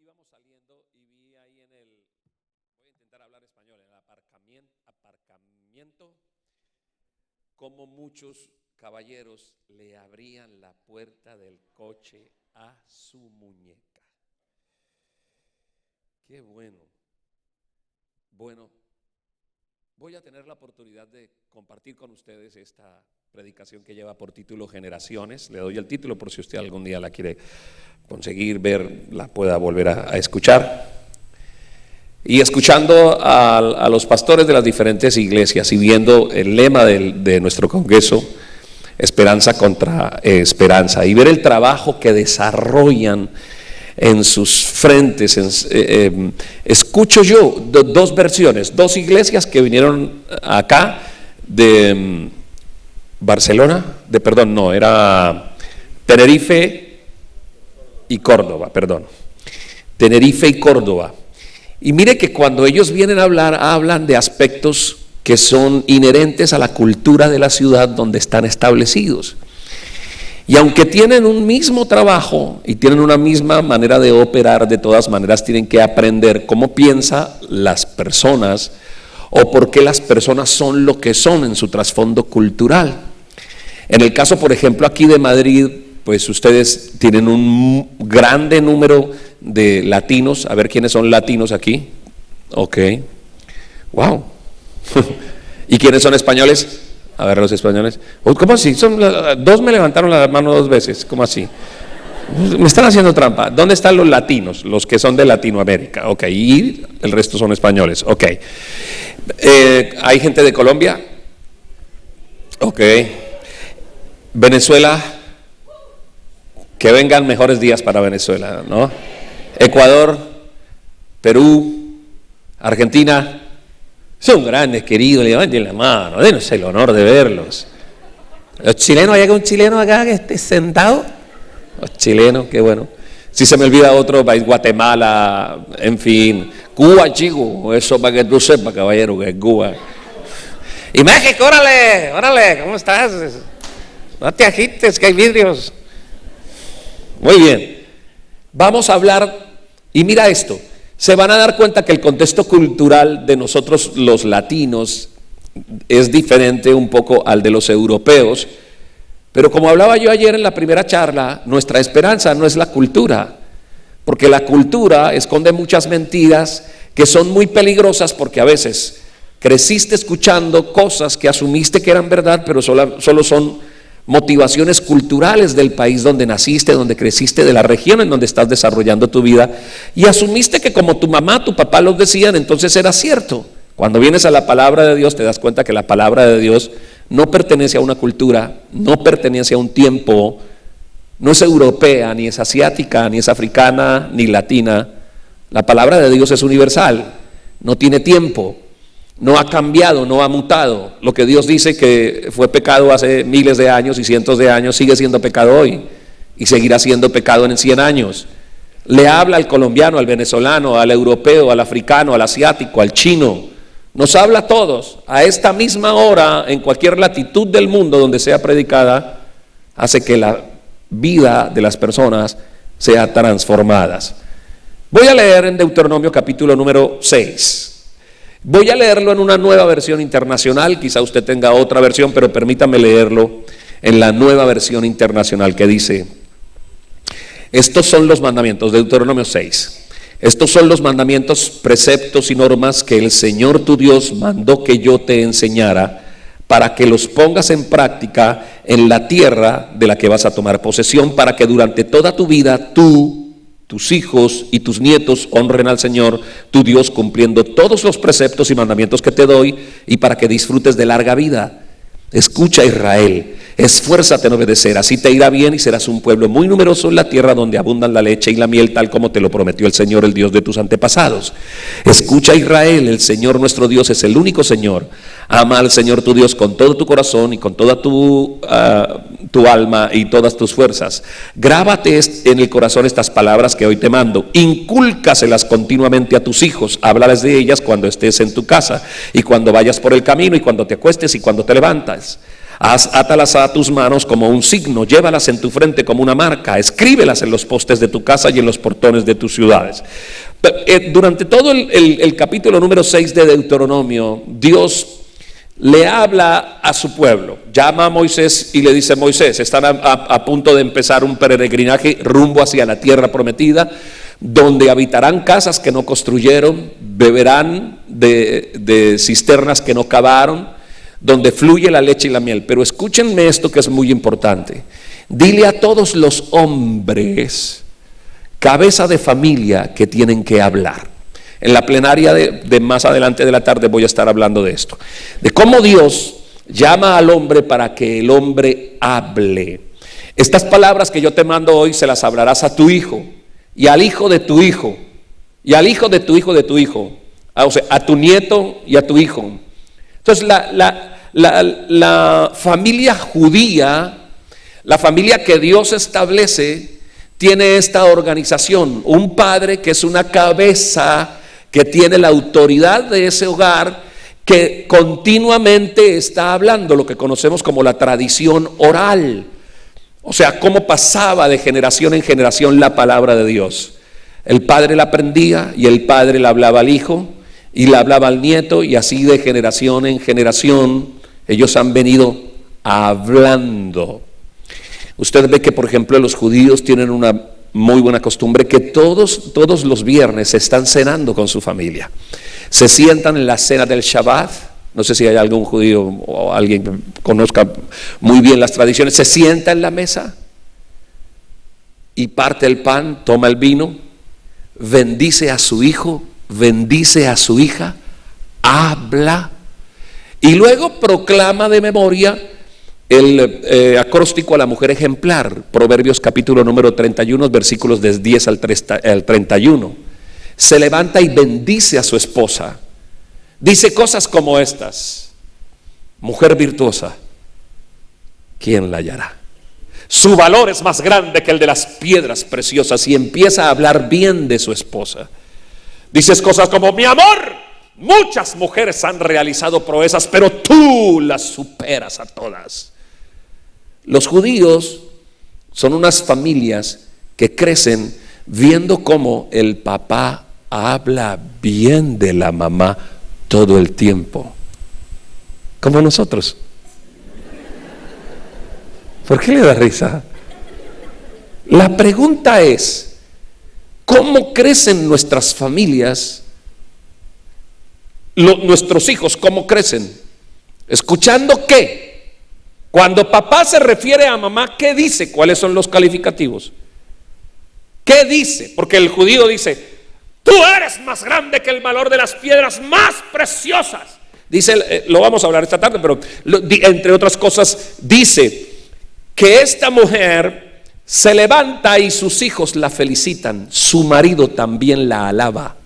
íbamos saliendo y vi ahí en el, voy a intentar hablar español, en el aparcamiento, como muchos caballeros le abrían la puerta del coche a su muñeca. Qué bueno. Bueno, voy a tener la oportunidad de compartir con ustedes esta predicación que lleva por título Generaciones. Le doy el título por si usted algún día la quiere conseguir, ver, la pueda volver a escuchar. Y escuchando a los pastores de las diferentes iglesias y viendo el lema de nuestro congreso, Esperanza contra Esperanza, y ver el trabajo que desarrollan en sus frentes, escucho yo dos versiones, dos iglesias que vinieron acá de Barcelona, era Tenerife y Córdoba, Tenerife y Córdoba. Y mire que cuando ellos vienen a hablar, hablan de aspectos que son inherentes a la cultura de la ciudad donde están establecidos. Y aunque tienen un mismo trabajo y tienen una misma manera de operar, de todas maneras tienen que aprender cómo piensan las personas o por qué las personas son lo que son en su trasfondo cultural. En el caso, por ejemplo, aquí de Madrid, pues ustedes tienen un grande número de latinos. A ver quiénes son latinos aquí. Ok. Wow. ¿Y quiénes son españoles? A ver, los españoles. ¿Cómo así? Dos me levantaron la mano 2 veces. ¿Cómo así? Me están haciendo trampa. ¿Dónde están los latinos? Los que son de Latinoamérica. Ok. Y el resto son españoles. Ok. ¿Hay gente de Colombia? Ok. Venezuela. Que vengan mejores días para Venezuela, ¿no? Ecuador, Perú, Argentina. Son grandes, queridos, levanten la mano, denos el honor de verlos. Los chilenos, ¿hay algún chileno acá que esté sentado? Los chilenos, qué bueno. Si se me olvida otro país, Guatemala, en fin. Cuba, chico, eso para que tú sepas, caballero, que es Cuba. Y México, órale, ¿cómo estás? No te agites, que hay vidrios. Muy bien, vamos a hablar, y mira esto. Se van a dar cuenta que el contexto cultural de nosotros los latinos es diferente un poco al de los europeos, pero como hablaba yo ayer en la primera charla, nuestra esperanza no es la cultura, porque la cultura esconde muchas mentiras que son muy peligrosas, porque a veces creciste escuchando cosas que asumiste que eran verdad, pero solo son motivaciones culturales del país donde naciste, donde creciste, de la región en donde estás desarrollando tu vida, y asumiste que como tu mamá, tu papá los decían, entonces era cierto. Cuando vienes a la palabra de Dios te das cuenta que la palabra de Dios no pertenece a una cultura, no pertenece a un tiempo, no es europea, ni es asiática, ni es africana, ni latina. La palabra de Dios es universal, no tiene tiempo. No ha cambiado, no ha mutado. Lo que Dios dice que fue pecado hace miles de años y cientos de años sigue siendo pecado hoy y seguirá siendo pecado en 100 años. Le habla al colombiano, al venezolano, al europeo, al africano, al asiático, al chino. Nos habla a todos. A esta misma hora, en cualquier latitud del mundo donde sea predicada, hace que la vida de las personas sea transformada. Voy a leer en Deuteronomio capítulo número 6. Voy a leerlo en una nueva versión internacional, quizá usted tenga otra versión, pero permítame leerlo en la nueva versión internacional que dice: estos son los mandamientos, Deuteronomio 6. Estos son los mandamientos, preceptos y normas que el Señor tu Dios mandó que yo te enseñara, para que los pongas en práctica en la tierra de la que vas a tomar posesión, para que durante toda tu vida tú, tus hijos y tus nietos honren al Señor tu Dios, cumpliendo todos los preceptos y mandamientos que te doy, y para que disfrutes de larga vida. Escucha, Israel, esfuérzate en obedecer, así te irá bien y serás un pueblo muy numeroso en la tierra donde abundan la leche y la miel, tal como te lo prometió el Señor, el Dios de tus antepasados. Escucha, Israel, el Señor nuestro Dios es el único Señor. Ama al Señor tu Dios con todo tu corazón y con toda tu alma y todas tus fuerzas. Grábate en el corazón estas palabras que hoy te mando. Incúlcaselas continuamente a tus hijos. Háblales de ellas cuando estés en tu casa y cuando vayas por el camino y cuando te acuestes y cuando te levantas. Átalas a tus manos como un signo, llévalas en tu frente como una marca, escríbelas en los postes de tu casa y en los portones de tus ciudades. Durante todo el capítulo número 6 de Deuteronomio, Dios le habla a su pueblo, llama a Moisés y le dice: Moisés, están a punto de empezar un peregrinaje rumbo hacia la tierra prometida, donde habitarán casas que no construyeron, beberán de cisternas que no cavaron, donde fluye la leche y la miel. Pero escúchenme esto que es muy importante: dile a todos los hombres, cabeza de familia, que tienen que hablar. En la plenaria de más adelante de la tarde voy a estar hablando de esto, de cómo Dios llama al hombre para que el hombre hable. Estas palabras que yo te mando hoy se las hablarás a tu hijo, y al hijo de tu hijo, y al hijo de tu hijo de tu hijo, o sea, a tu nieto y a tu hijo. Entonces la familia judía, la familia que Dios establece, tiene esta organización: un padre que es una cabeza, que tiene la autoridad de ese hogar, que continuamente está hablando, lo que conocemos como la tradición oral. O sea, cómo pasaba de generación en generación la palabra de Dios. El padre la aprendía y el padre la hablaba al hijo y la hablaba al nieto, y así de generación en generación ellos han venido hablando. Usted ve que, por ejemplo, los judíos tienen una muy buena costumbre, que todos los viernes se están cenando con su familia. Se sientan en la cena del Shabbat. No sé si hay algún judío o alguien que conozca muy bien las tradiciones. Se sienta en la mesa y parte el pan, toma el vino, bendice a su hijo, bendice a su hija, habla y luego proclama de memoria el acróstico a la mujer ejemplar. Proverbios capítulo número 31, versículos del 10 al 31. Se levanta y bendice a su esposa. Dice cosas como estas: mujer virtuosa, ¿quién la hallará? Su valor es más grande que el de las piedras preciosas. Y empieza a hablar bien de su esposa. Dices cosas como: mi amor, muchas mujeres han realizado proezas, pero tú las superas a todas. Los judíos son unas familias que crecen viendo cómo el papá habla bien de la mamá todo el tiempo, como nosotros. ¿Por qué le da risa? La pregunta es: ¿cómo crecen nuestras familias? Nuestros hijos, ¿cómo crecen? ¿Escuchando qué? Cuando papá se refiere a mamá, ¿qué dice? ¿Cuáles son los calificativos? ¿Qué dice? Porque el judío dice: tú eres más grande que el valor de las piedras más preciosas. Dice, lo vamos a hablar esta tarde, pero entre otras cosas dice que esta mujer se levanta y sus hijos la felicitan, su marido también la alaba.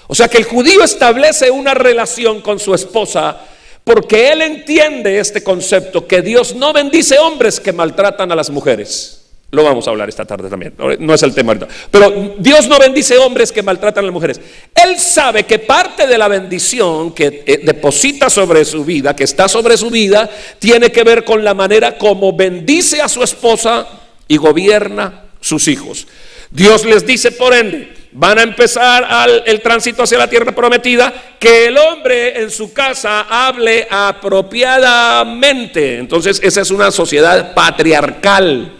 O sea que el judío establece una relación con su esposa porque él entiende este concepto, que Dios no bendice hombres que maltratan a las mujeres. Lo vamos a hablar esta tarde también, no es el tema ahorita. Pero Dios no bendice hombres que maltratan a las mujeres. Él sabe que parte de la bendición que deposita sobre su vida, que está sobre su vida, tiene que ver con la manera como bendice a su esposa y gobierna sus hijos. Dios les dice, por ende, van a empezar el tránsito hacia la tierra prometida, que el hombre en su casa hable apropiadamente. Entonces esa es una sociedad patriarcal,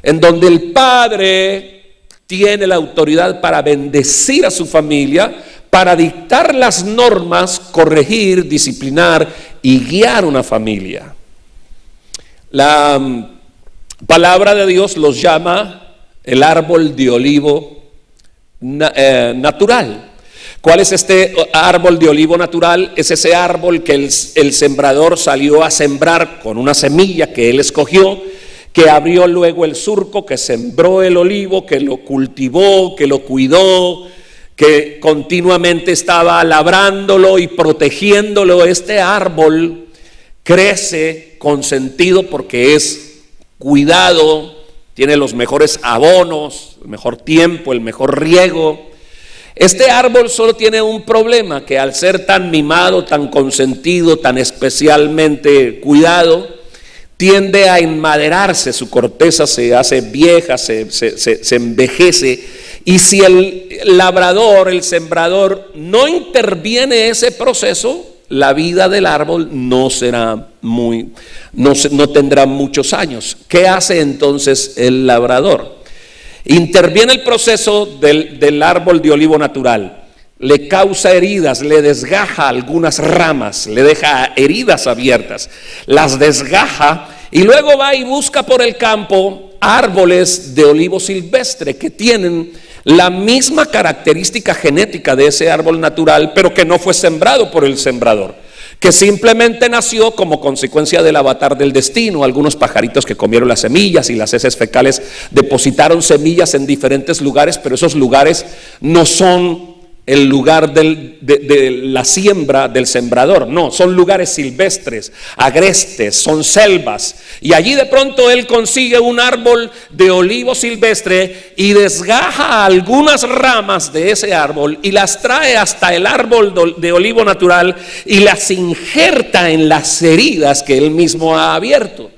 en donde el padre tiene la autoridad para bendecir a su familia, para dictar las normas, corregir, disciplinar y guiar una familia. La palabra de Dios los llama el árbol de olivo natural. ¿Cuál es este árbol de olivo natural? Es ese árbol que el sembrador salió a sembrar con una semilla que él escogió, que abrió luego el surco, que sembró el olivo, que lo cultivó, que lo cuidó, que continuamente estaba labrándolo y protegiéndolo. Este árbol crece con sentido porque es cuidado, tiene los mejores abonos, el mejor tiempo, el mejor riego. Este árbol solo tiene un problema, que al ser tan mimado, tan consentido, tan especialmente cuidado, tiende a enmaderarse, su corteza se hace vieja, se envejece, y si el labrador, el sembrador, no interviene ese proceso, la vida del árbol no tendrá muchos años. ¿Qué hace entonces el labrador? Interviene el proceso del árbol de olivo natural, le causa heridas, le desgaja algunas ramas, le deja heridas abiertas, las desgaja y luego va y busca por el campo árboles de olivo silvestre que tienen la misma característica genética de ese árbol natural, pero que no fue sembrado por el sembrador, que simplemente nació como consecuencia del avatar del destino. Algunos pajaritos que comieron las semillas y las heces fecales depositaron semillas en diferentes lugares, pero esos lugares no son el lugar de la siembra del sembrador, no, son lugares silvestres, agrestes, son selvas, y allí de pronto él consigue un árbol de olivo silvestre y desgaja algunas ramas de ese árbol y las trae hasta el árbol de olivo natural y las injerta en las heridas que él mismo ha abierto.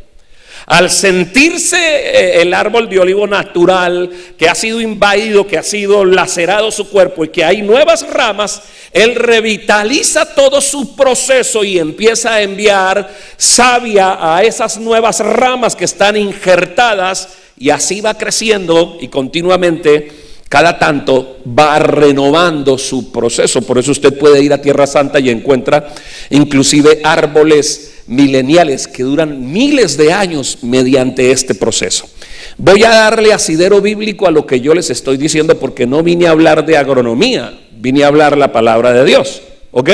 Al sentirse el árbol de olivo natural que ha sido invadido, que ha sido lacerado su cuerpo y que hay nuevas ramas, él revitaliza todo su proceso y empieza a enviar savia a esas nuevas ramas que están injertadas, y así va creciendo y continuamente, cada tanto va renovando su proceso. Por eso usted puede ir a Tierra Santa y encuentra inclusive árboles mileniales que duran miles de años mediante este proceso. Voy a darle asidero bíblico a lo que yo les estoy diciendo, porque no vine a hablar de agronomía, vine a hablar la palabra de Dios, ¿ok?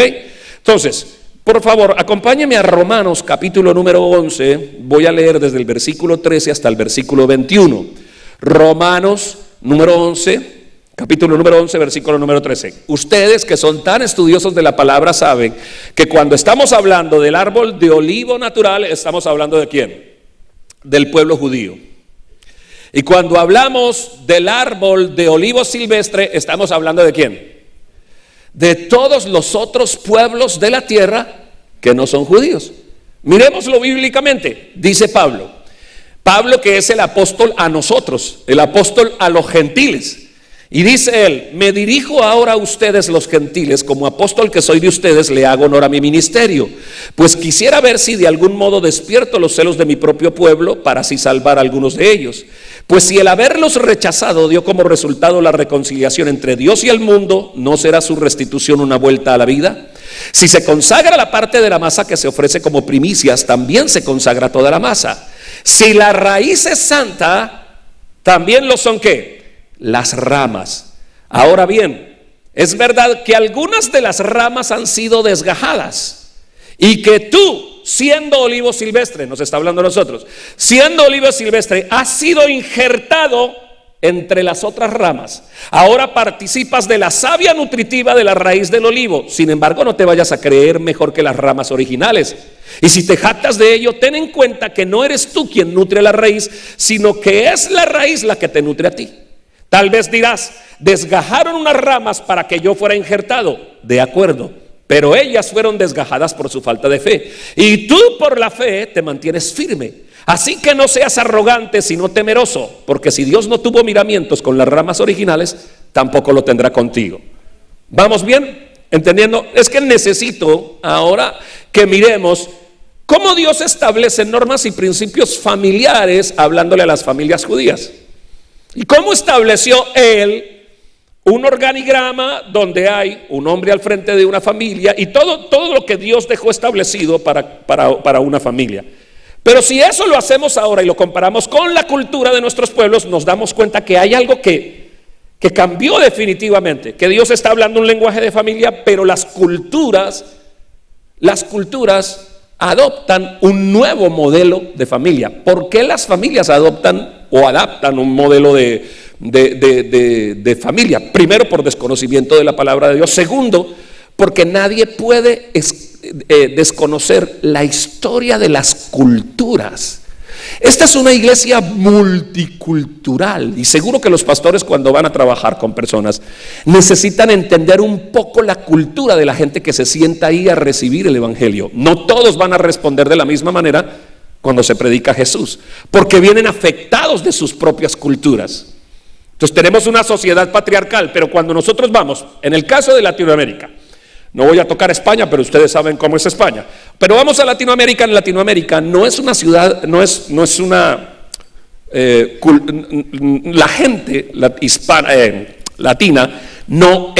Entonces, por favor, acompáñeme a Romanos capítulo número 11, voy a leer desde el versículo 13 hasta el versículo 21. Romanos número 11, capítulo número 11, versículo número 13. Ustedes que son tan estudiosos de la palabra saben que cuando estamos hablando del árbol de olivo natural, estamos hablando ¿de quién? Del pueblo judío. Y cuando hablamos del árbol de olivo silvestre, estamos hablando ¿de quién? De todos los otros pueblos de la tierra que no son judíos. Miremoslo bíblicamente, dice Pablo. Pablo, que es el apóstol a nosotros, el apóstol a los gentiles. Y dice él: me dirijo ahora a ustedes los gentiles, como apóstol que soy de ustedes, le hago honor a mi ministerio, pues quisiera ver si de algún modo despierto los celos de mi propio pueblo, para así salvar a algunos de ellos. Pues si el haberlos rechazado dio como resultado la reconciliación entre Dios y el mundo, ¿no será su restitución una vuelta a la vida? Si se consagra la parte de la masa que se ofrece como primicias, también se consagra toda la masa. Si la raíz es santa, también lo son ¿qué? Las ramas. Ahora bien, es verdad que algunas de las ramas han sido desgajadas, y que tú, siendo olivo silvestre, nos está hablando a nosotros, siendo olivo silvestre, has sido injertado entre las otras ramas. Ahora participas de la savia nutritiva de la raíz del olivo. Sin embargo, no te vayas a creer mejor que las ramas originales. Y si te jactas de ello, ten en cuenta que no eres tú quien nutre la raíz, sino que es la raíz la que te nutre a ti. Tal vez dirás: desgajaron unas ramas para que yo fuera injertado. De acuerdo, pero ellas fueron desgajadas por su falta de fe, y tú por la fe te mantienes firme. Así que no seas arrogante, sino temeroso, porque si Dios no tuvo miramientos con las ramas originales, tampoco lo tendrá contigo. ¿Vamos bien? ¿Entendiendo? Es que necesito ahora que miremos cómo Dios establece normas y principios familiares, hablándole a las familias judías. Y cómo estableció Él un organigrama donde hay un hombre al frente de una familia, y todo lo que Dios dejó establecido para una familia. Pero si eso lo hacemos ahora y lo comparamos con la cultura de nuestros pueblos, nos damos cuenta que hay algo que cambió definitivamente, que Dios está hablando un lenguaje de familia, pero las culturas adoptan un nuevo modelo de familia. ¿Por qué las familias adoptan o adaptan un modelo de familia? Primero, por desconocimiento de la palabra de Dios. Segundo, porque nadie puede desconocer la historia de las culturas. Esta es una iglesia multicultural y seguro que los pastores cuando van a trabajar con personas necesitan entender un poco la cultura de la gente que se sienta ahí a recibir el evangelio. No todos van a responder de la misma manera cuando se predica Jesús, porque vienen afectados de sus propias culturas. Entonces tenemos una sociedad patriarcal, pero cuando nosotros vamos, en el caso de Latinoamérica, no voy a tocar España, pero ustedes saben cómo es España. Pero vamos a Latinoamérica. En Latinoamérica no es una ciudad, no es una la gente latina no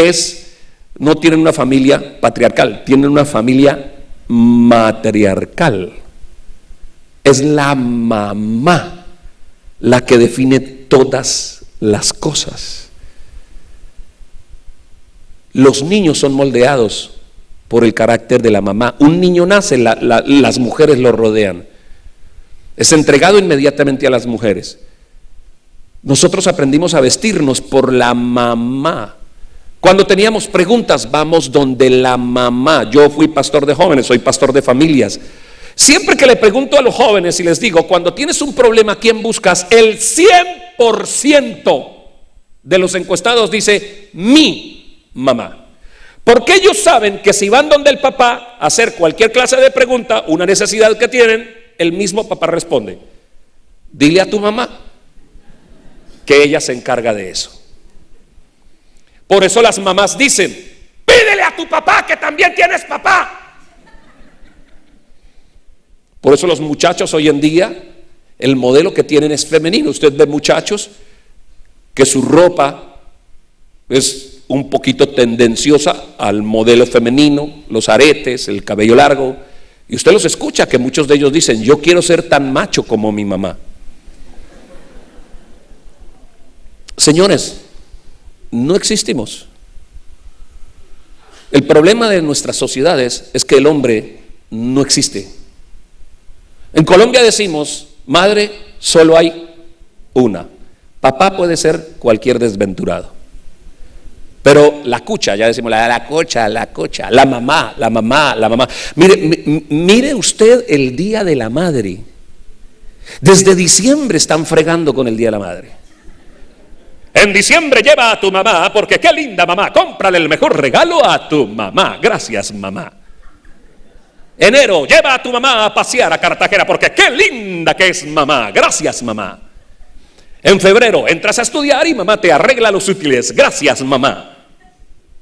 tienen una familia patriarcal, tienen una familia matriarcal. Es la mamá la que define todas las cosas. Los niños son moldeados por el carácter de la mamá. Un niño nace, las mujeres lo rodean. Es entregado inmediatamente a las mujeres. Nosotros aprendimos a vestirnos por la mamá. Cuando teníamos preguntas, vamos donde la mamá. Yo fui pastor de jóvenes, soy pastor de familias. Siempre que le pregunto a los jóvenes y les digo, cuando tienes un problema, ¿a quién buscas? El 100% de los encuestados dice, mi mamá. Porque ellos saben que si van donde el papá a hacer cualquier clase de pregunta, una necesidad que tienen, el mismo papá responde, dile a tu mamá que ella se encarga de eso. Por eso las mamás dicen, pídele a tu papá que también tienes papá. Por eso los muchachos hoy en día, el modelo que tienen es femenino. Usted ve muchachos que su ropa es un poquito tendenciosa al modelo femenino, los aretes, el cabello largo, y usted los escucha que muchos de ellos dicen, yo quiero ser tan macho como mi mamá. Señores, no existimos. El problema de nuestras sociedades es que el hombre no existe. En Colombia decimos, madre solo hay una, papá puede ser cualquier desventurado. Pero la cucha, ya decimos la cocha, la mamá. Mire usted el Día de la Madre. Desde diciembre están fregando con el Día de la Madre. En diciembre lleva a tu mamá, porque qué linda mamá, cómprale el mejor regalo a tu mamá. Gracias, mamá. Enero, lleva a tu mamá a pasear a Cartagena, porque qué linda que es mamá. Gracias, mamá. En febrero entras a estudiar y mamá te arregla los útiles. Gracias, mamá.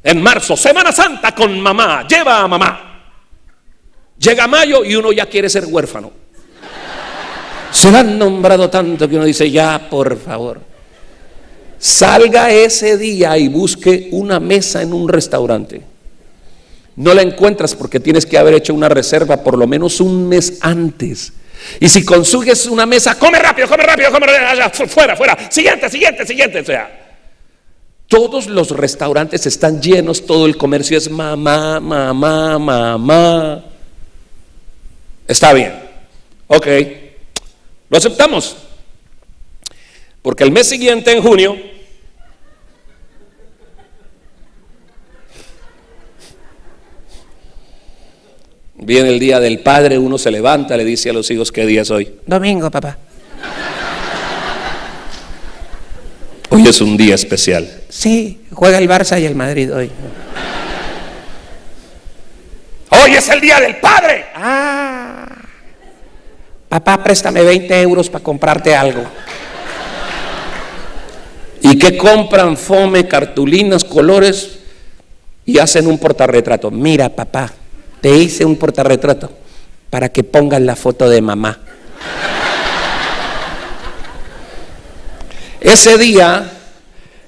En marzo, Semana Santa con mamá, lleva a mamá. Llega mayo y uno ya quiere ser huérfano. Se lo han nombrado tanto que uno dice, ya, por favor. Salga ese día y busque una mesa en un restaurante. No la encuentras porque tienes que haber hecho una reserva por lo menos un mes antes. Y si consigues una mesa, come rápido, fuera, siguiente. O sea, todos los restaurantes están llenos, todo el comercio es mamá. Está bien, ok, lo aceptamos. Porque el mes siguiente, en junio, viene el Día del Padre, uno se levanta, le dice a los hijos, ¿qué día es hoy? Domingo, papá. Hoy es un día especial. Sí, juega el Barça y el Madrid hoy. Hoy es el Día del Padre. Papá, préstame 20 euros para comprarte algo. ¿Y qué compran? Fome, cartulinas, colores y hacen un portarretrato. Mira, papá, te hice un portarretrato para que pongas la foto de mamá. Ese día,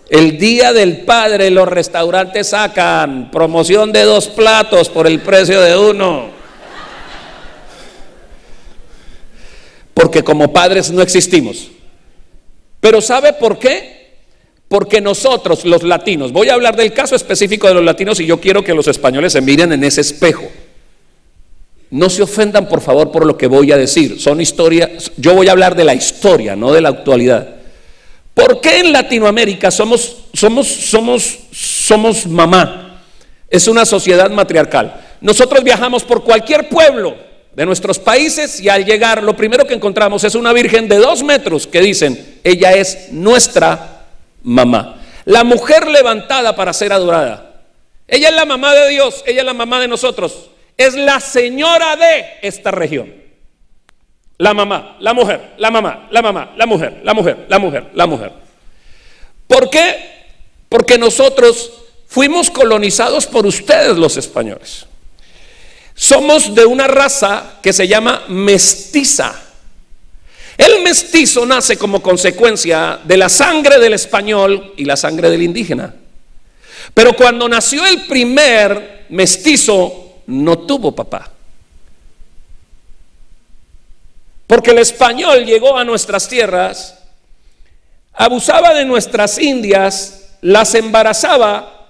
el Día del Padre, los restaurantes sacan promoción de 2 platos por el precio de 1. Porque como padres no existimos. Pero ¿sabe por qué? Porque nosotros, los latinos, voy a hablar del caso específico de los latinos y yo quiero que los españoles se miren en ese espejo. No se ofendan, por favor, por lo que voy a decir. Son historias, yo voy a hablar de la historia, no de la actualidad. ¿Por qué en Latinoamérica somos mamá? Es una sociedad matriarcal. Nosotros viajamos por cualquier pueblo de nuestros países, y al llegar lo primero que encontramos es una virgen de 2 metros que dicen, ella es nuestra mamá. La mujer levantada para ser adorada. Ella es la mamá de Dios, ella es la mamá de nosotros. Es la señora de esta región. La mamá, la mujer, la mamá, la mamá, la mujer, la mujer, la mujer, la mujer. ¿Por qué? Porque nosotros fuimos colonizados por ustedes, los españoles. Somos de una raza que se llama mestiza. El mestizo nace como consecuencia de la sangre del español y la sangre del indígena. Pero cuando nació el primer mestizo, no tuvo papá. Porque el español llegó a nuestras tierras, abusaba de nuestras indias, las embarazaba,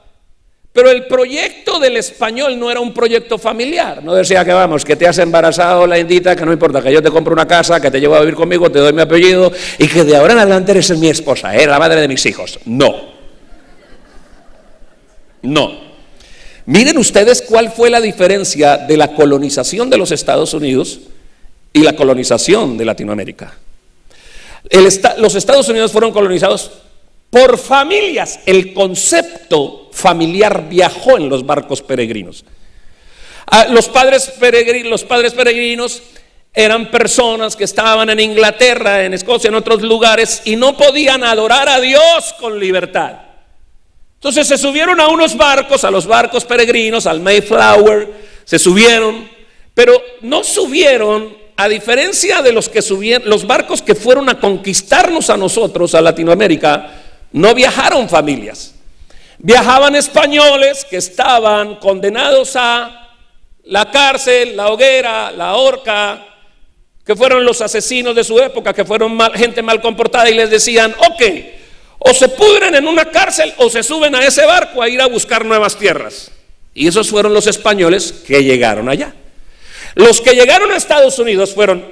pero el proyecto del español no era un proyecto familiar. No decía que vamos, que te has embarazado la indita, que no importa, que yo te compro una casa, que te llevo a vivir conmigo, te doy mi apellido y que de ahora en adelante eres mi esposa, la madre de mis hijos. No. Miren ustedes cuál fue la diferencia de la colonización de los Estados Unidos y la colonización de Latinoamérica. Los Estados Unidos fueron colonizados por familias. El concepto familiar viajó en los barcos peregrinos. Los padres peregrinos eran personas que estaban en Inglaterra, en Escocia, en otros lugares, y no podían adorar a Dios con libertad. Entonces se subieron a unos barcos, a los barcos peregrinos, al Mayflower, se subieron, pero no subieron, a diferencia de los que subieron, los barcos que fueron a conquistarnos a nosotros, a Latinoamérica, no viajaron familias. Viajaban españoles que estaban condenados a la cárcel, la hoguera, la horca, que fueron los asesinos de su época, que fueron gente mal comportada, y les decían, ok, o se pudren en una cárcel o se suben a ese barco a ir a buscar nuevas tierras. Y esos fueron los españoles que llegaron allá. Los que llegaron a Estados Unidos fueron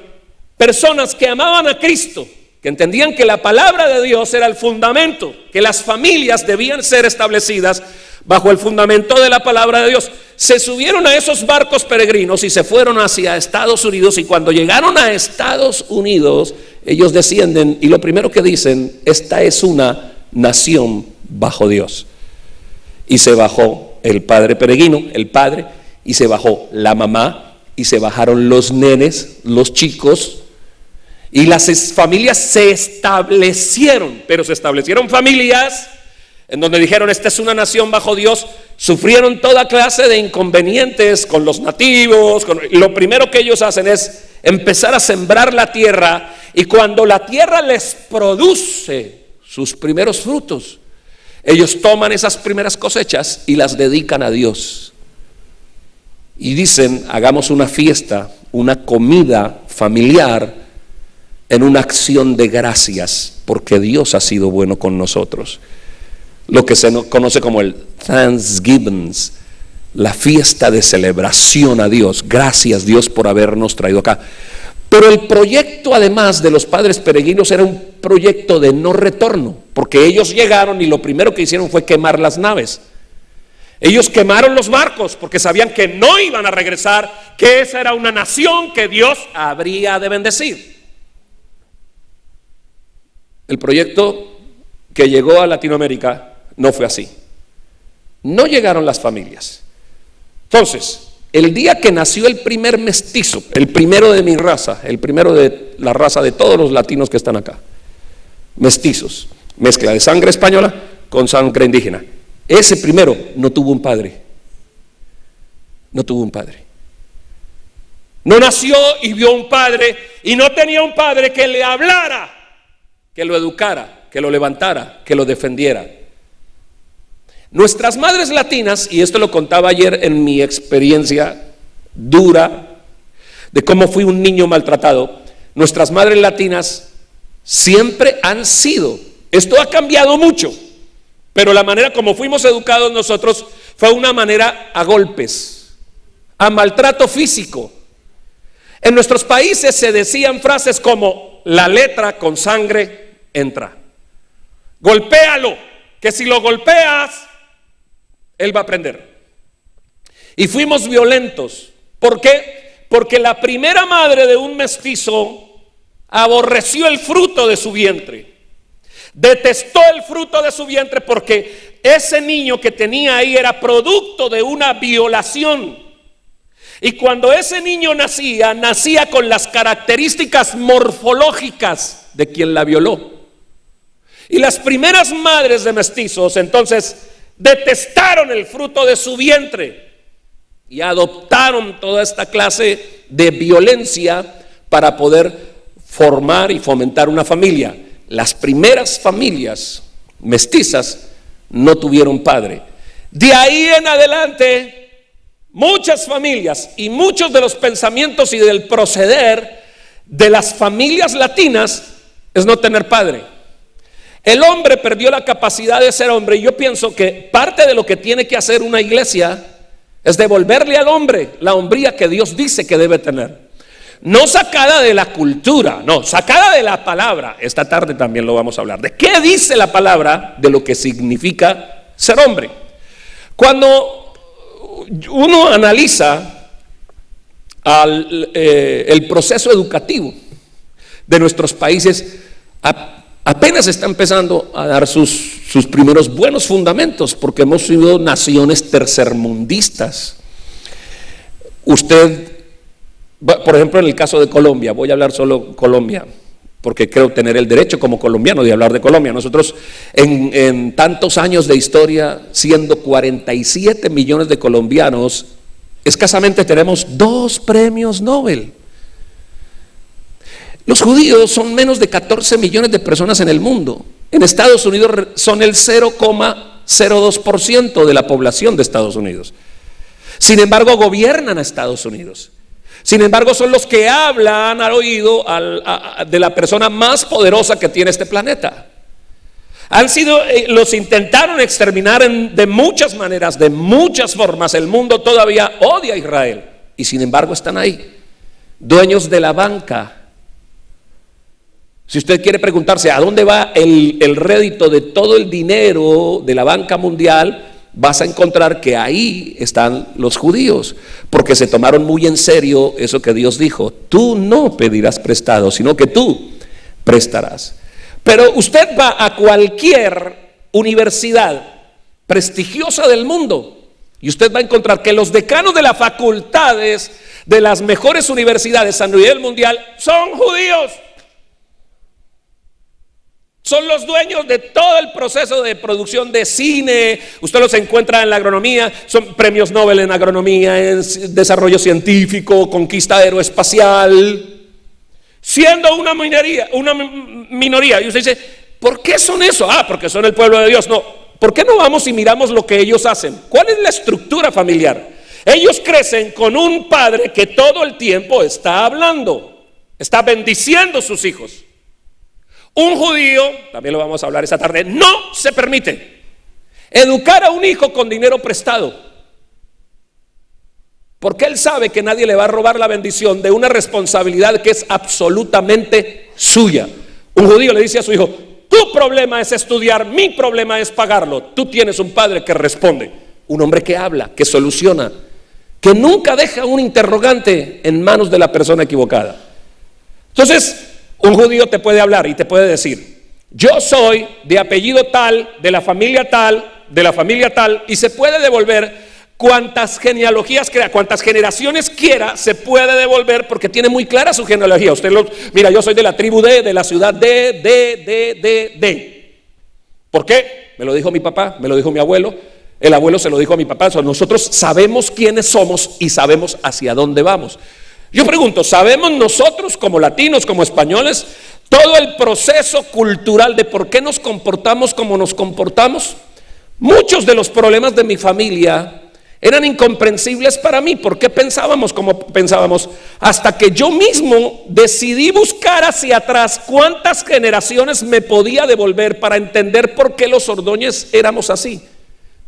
personas que amaban a Cristo, que entendían que la palabra de Dios era el fundamento, que las familias debían ser establecidas bajo el fundamento de la palabra de Dios. Se subieron a esos barcos peregrinos y se fueron hacia Estados Unidos, y cuando llegaron a Estados Unidos, ellos descienden y lo primero que dicen, esta es una nación bajo Dios. Y se bajó el padre peregrino, el padre, y se bajó la mamá, y se bajaron los nenes, los chicos, y las familias se establecieron, pero se establecieron familias en donde dijeron, esta es una nación bajo Dios. Sufrieron toda clase de inconvenientes con los nativos. Lo primero que ellos hacen es empezar a sembrar la tierra, y cuando la tierra les produce sus primeros frutos, ellos toman esas primeras cosechas y las dedican a Dios. Y dicen, hagamos una fiesta, una comida familiar, en una acción de gracias, porque Dios ha sido bueno con nosotros. Lo que se conoce como el Thanksgiving, la fiesta de celebración a Dios. Gracias, Dios, por habernos traído acá. Pero el proyecto, además de los padres peregrinos, era un proyecto de no retorno, porque ellos llegaron y lo primero que hicieron fue quemar las naves. Ellos quemaron los barcos porque sabían que no iban a regresar, que esa era una nación que Dios habría de bendecir. El proyecto que llegó a Latinoamérica no fue así. No llegaron las familias. Entonces, el día que nació el primer mestizo, el primero de mi raza, el primero de la raza de todos los latinos que están acá, mestizos, mezcla de sangre española con sangre indígena, ese primero no tuvo un padre. No tuvo un padre. No nació y vio un padre, y no tenía un padre que le hablara, que lo educara, que lo levantara, que lo defendiera. Nuestras madres latinas, y esto lo contaba ayer en mi experiencia dura de cómo fui un niño maltratado, nuestras madres latinas siempre han sido, esto ha cambiado mucho, pero la manera como fuimos educados nosotros fue una manera a golpes, a maltrato físico. En nuestros países se decían frases como, la letra con sangre entra. Golpéalo, que si lo golpeas, él va a aprender. Y fuimos violentos. ¿Por qué? Porque la primera madre de un mestizo aborreció el fruto de su vientre. Detestó el fruto de su vientre porque ese niño que tenía ahí era producto de una violación. Y cuando ese niño nacía con las características morfológicas de quien la violó. Y las primeras madres de mestizos entonces detestaron el fruto de su vientre y adoptaron toda esta clase de violencia para poder formar y fomentar una familia. Las primeras familias mestizas no tuvieron padre. De ahí en adelante, muchas familias y muchos de los pensamientos y del proceder de las familias latinas es no tener padre. El hombre perdió la capacidad de ser hombre, y yo pienso que parte de lo que tiene que hacer una iglesia es devolverle al hombre la hombría que Dios dice que debe tener. No sacada de la cultura, no, sacada de la palabra. Esta tarde también lo vamos a hablar. ¿De qué dice la palabra de lo que significa ser hombre? Cuando uno analiza el proceso educativo de nuestros países, apenas está empezando a dar sus primeros buenos fundamentos, porque hemos sido naciones tercermundistas. Usted, por ejemplo, en el caso de Colombia, voy a hablar solo Colombia, porque creo tener el derecho como colombiano de hablar de Colombia. Nosotros en tantos años de historia, siendo 47 millones de colombianos, escasamente tenemos 2 premios Nobel. Los judíos son menos de 14 millones de personas en el mundo. En Estados Unidos son el 0,02% de la población de Estados Unidos. Sin embargo, gobiernan a Estados Unidos. Sin embargo, son los que hablan al oído de la persona más poderosa que tiene este planeta. Los intentaron exterminar de muchas maneras, de muchas formas. El mundo todavía odia a Israel y sin embargo están ahí, dueños de la banca. Si usted quiere preguntarse a dónde va el rédito de todo el dinero de la banca mundial, vas a encontrar que ahí están los judíos, porque se tomaron muy en serio eso que Dios dijo: tú no pedirás prestado, sino que tú prestarás. Pero usted va a cualquier universidad prestigiosa del mundo y usted va a encontrar que los decanos de las facultades de las mejores universidades a nivel mundial son judíos. Son los dueños de todo el proceso de producción de cine. Usted los encuentra en la agronomía, son premios Nobel en agronomía, en desarrollo científico, conquista aeroespacial, siendo una minoría. Y usted dice, ¿por qué son eso? Porque son el pueblo de Dios. No, ¿por qué no vamos y miramos lo que ellos hacen? ¿Cuál es la estructura familiar? Ellos crecen con un padre que todo el tiempo está hablando, está bendiciendo a sus hijos. Un judío, también lo vamos a hablar esta tarde, no se permite educar a un hijo con dinero prestado, porque él sabe que nadie le va a robar la bendición de una responsabilidad que es absolutamente suya. Un judío le dice a su hijo: tu problema es estudiar, mi problema es pagarlo. Tú tienes un padre que responde, un hombre que habla, que soluciona, que nunca deja un interrogante en manos de la persona equivocada. Entonces, un judío te puede hablar y te puede decir: yo soy de apellido tal, de la familia tal, de la familia tal, y se puede devolver cuantas genealogías quiera, cuantas generaciones quiera, se puede devolver porque tiene muy clara su genealogía. Mira, yo soy de la tribu de la ciudad de. ¿Por qué? Me lo dijo mi papá, me lo dijo mi abuelo, el abuelo se lo dijo a mi papá. Nosotros sabemos quiénes somos y sabemos hacia dónde vamos. Yo pregunto, ¿sabemos nosotros como latinos, como españoles, todo el proceso cultural de por qué nos comportamos como nos comportamos? Muchos de los problemas de mi familia eran incomprensibles para mí. ¿Por qué pensábamos como pensábamos? Hasta que yo mismo decidí buscar hacia atrás cuántas generaciones me podía devolver para entender por qué los Ordóñez éramos así.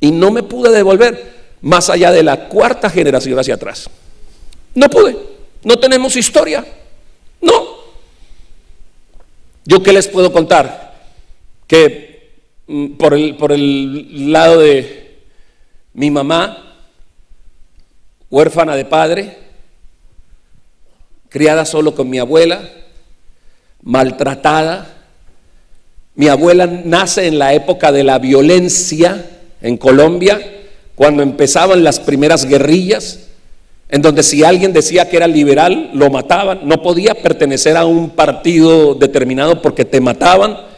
Y no me pude devolver más allá de la 4ª generación hacia atrás. No pude. No tenemos historia. No. ¿Yo qué les puedo contar? Que por el lado de mi mamá, huérfana de padre, criada solo con mi abuela, maltratada. Mi abuela nace en la época de la violencia en Colombia, cuando empezaban las primeras guerrillas, en donde si alguien decía que era liberal, lo mataban. No podía pertenecer a un partido determinado porque te mataban.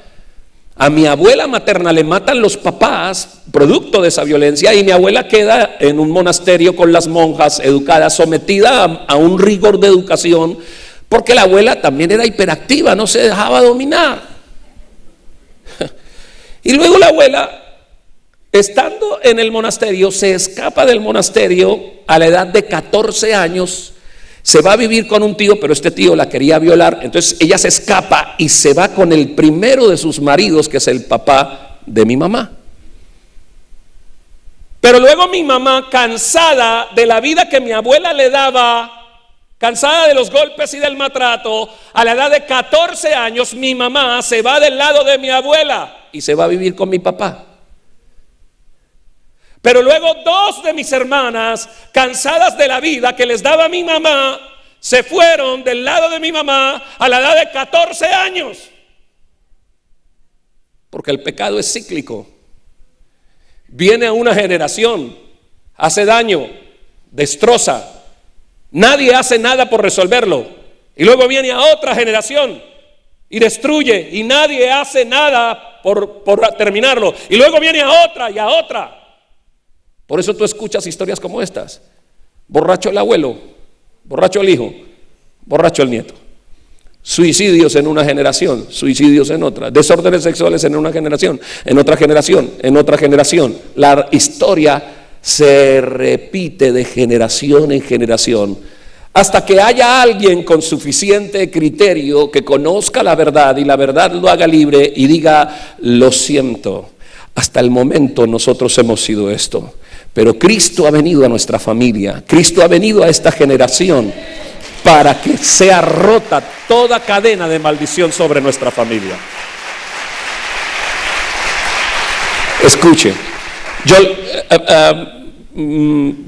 A mi abuela materna le matan los papás, producto de esa violencia, y mi abuela queda en un monasterio con las monjas, educada, sometida a un rigor de educación, porque la abuela también era hiperactiva, no se dejaba dominar. Y luego la abuela, estando en el monasterio, se escapa del monasterio a la edad de 14 años, se va a vivir con un tío, pero este tío la quería violar. Entonces ella se escapa y se va con el primero de sus maridos, que es el papá de mi mamá. Pero luego mi mamá, cansada de la vida que mi abuela le daba, cansada de los golpes y del maltrato, a la edad de 14 años, mi mamá se va del lado de mi abuela y se va a vivir con mi papá. Pero luego dos de mis hermanas, cansadas de la vida que les daba mi mamá, se fueron del lado de mi mamá a la edad de 14 años. Porque el pecado es cíclico. Viene a una generación, hace daño, destroza. Nadie hace nada por resolverlo. Y luego viene a otra generación y destruye, y nadie hace nada por terminarlo. Y luego viene a otra y a otra. Por eso tú escuchas historias como estas: borracho el abuelo, borracho el hijo, borracho el nieto. Suicidios en una generación, suicidios en otra, desórdenes sexuales en una generación, en otra generación, en otra generación. La historia se repite de generación en generación, hasta que haya alguien con suficiente criterio que conozca la verdad y la verdad lo haga libre y diga: lo siento, hasta el momento nosotros hemos sido esto, pero Cristo ha venido a nuestra familia, Cristo ha venido a esta generación para que sea rota toda cadena de maldición sobre nuestra familia. Escuche, yo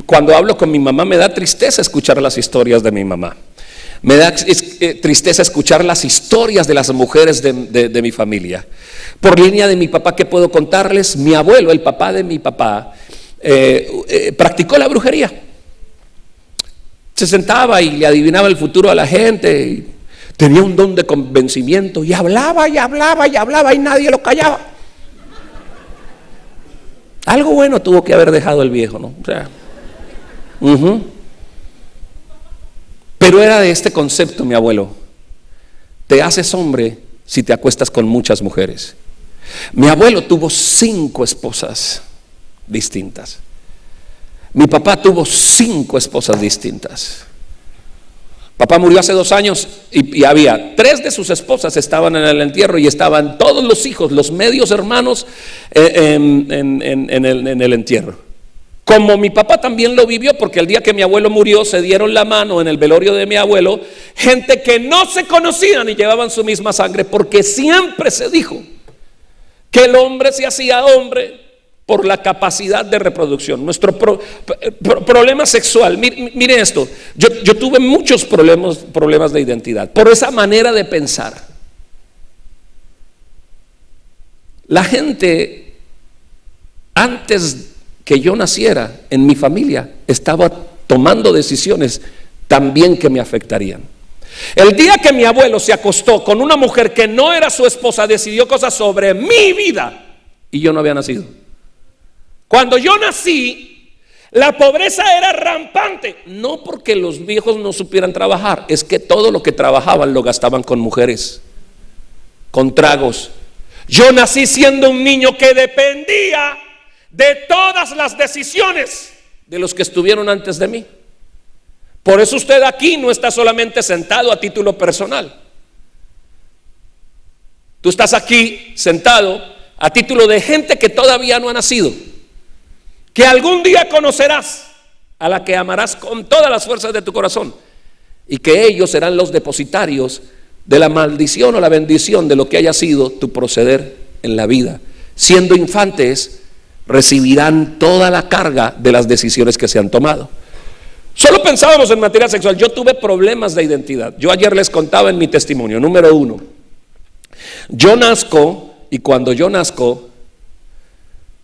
cuando hablo con mi mamá me da tristeza escuchar las historias de mi mamá. Me da tristeza escuchar las historias de las mujeres de mi familia. Por línea de mi papá, ¿qué puedo contarles? Mi abuelo, el papá de mi papá, practicó la brujería. Se sentaba y le adivinaba el futuro a la gente, y tenía un don de convencimiento, y hablaba y hablaba y hablaba y nadie lo callaba. Algo bueno tuvo que haber dejado el viejo, ¿no? O sea, pero era de este concepto mi abuelo: te haces hombre si te acuestas con muchas mujeres. Mi abuelo tuvo 5 esposas distintas. Mi papá tuvo 5 esposas distintas. Papá murió hace 2 años y había 3 de sus esposas estaban en el entierro, y estaban todos los hijos, los medios hermanos en el entierro. Como mi papá también lo vivió, porque el día que mi abuelo murió se dieron la mano en el velorio de mi abuelo gente que no se conocían y llevaban su misma sangre, porque siempre se dijo que el hombre se hacía hombre por la capacidad de reproducción. Nuestro problema sexual, mire esto, yo tuve muchos problemas de identidad por esa manera de pensar. La gente, antes que yo naciera, en mi familia estaba tomando decisiones también que me afectarían. El día que mi abuelo se acostó con una mujer que no era su esposa, decidió cosas sobre mi vida, y yo no había nacido. Cuando yo nací, la pobreza era rampante, no porque los viejos no supieran trabajar, es que todo lo que trabajaban lo gastaban con mujeres, con tragos. Yo nací siendo un niño que dependía de todas las decisiones de los que estuvieron antes de mí. Por eso usted aquí no está solamente sentado a título personal. Tú estás aquí sentado a título de gente que todavía no ha nacido, que algún día conocerás, a la que amarás con todas las fuerzas de tu corazón, y que ellos serán los depositarios de la maldición o la bendición de lo que haya sido tu proceder en la vida. Siendo infantes, recibirán toda la carga de las decisiones que se han tomado. Solo pensábamos en materia sexual. Yo tuve problemas de identidad. Yo ayer les contaba en mi testimonio. Número 1, yo nazco, y cuando yo nazco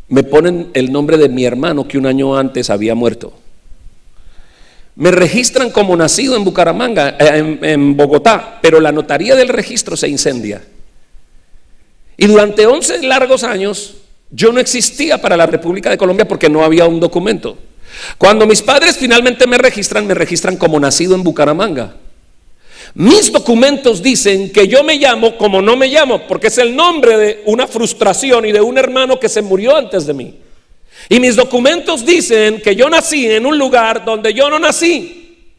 me ponen el nombre de mi hermano que un año antes había muerto. Me registran como nacido en Bucaramanga, en Bogotá, pero la notaría del registro se incendia. Y durante 11 largos años yo no existía para la República de Colombia porque no había un documento. Cuando mis padres finalmente me registran como nacido en Bucaramanga. Mis documentos dicen que yo me llamo como no me llamo, porque es el nombre de una frustración y de un hermano que se murió antes de mí. Y mis documentos dicen que yo nací en un lugar donde yo no nací.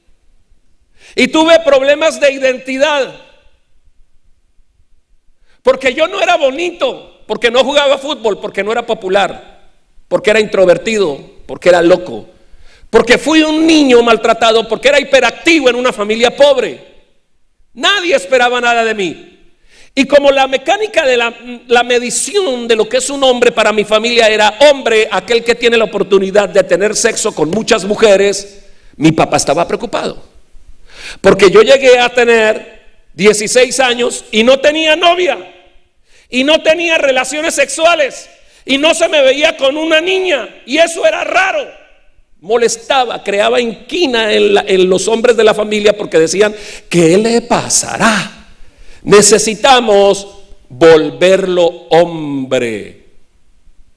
Y tuve problemas de identidad. Porque yo no era bonito, porque no jugaba fútbol, porque no era popular, porque era introvertido, porque era loco, porque fui un niño maltratado, porque era hiperactivo en una familia pobre. Nadie esperaba nada de mí. Y como la mecánica de la medición de lo que es un hombre para mi familia era hombre, aquel que tiene la oportunidad de tener sexo con muchas mujeres, mi papá estaba preocupado. Porque yo llegué a tener 16 años y no tenía novia, y no tenía relaciones sexuales, y no se me veía con una niña, y eso era raro. Molestaba, creaba inquina en los hombres de la familia, porque decían: ¿qué le pasará? Necesitamos volverlo hombre,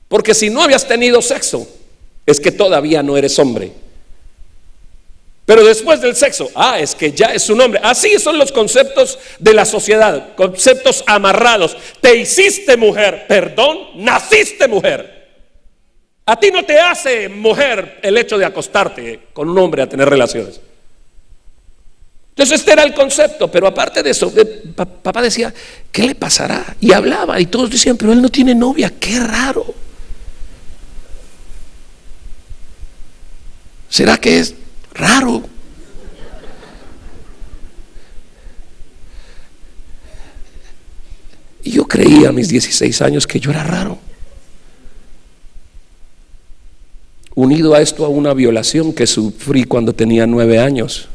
porque si no habías tenido sexo es que todavía no eres hombre. Pero después del sexo, es que ya es un hombre. Así son los conceptos de la sociedad, conceptos amarrados. Te hiciste mujer, perdón, naciste mujer. A ti no te hace mujer el hecho de acostarte con un hombre a tener relaciones. Entonces este era el concepto. Pero aparte de eso, papá decía: ¿qué le pasará? Y hablaba, y todos decían: pero él no tiene novia, qué raro. ¿Será que es raro? Y yo creía a mis 16 años que yo era raro. Unido a esto, a una violación que sufrí cuando tenía 9 años,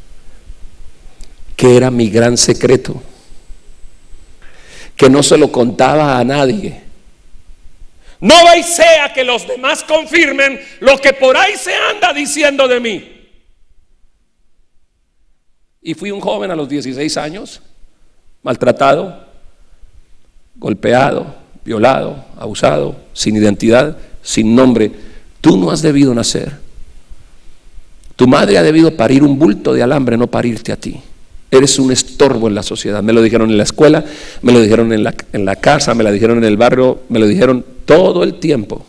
que era mi gran secreto, que no se lo contaba a nadie. No vaya sea que los demás confirmen lo que por ahí se anda diciendo de mí. Y fui un joven a los 16 años, maltratado, golpeado, violado, abusado, sin identidad, sin nombre. Tú no has debido nacer. Tu madre ha debido parir un bulto de alambre, no parirte a ti. Eres un estorbo en la sociedad. Me lo dijeron en la escuela, me lo dijeron en la casa, me lo dijeron en el barrio, me lo dijeron todo el tiempo.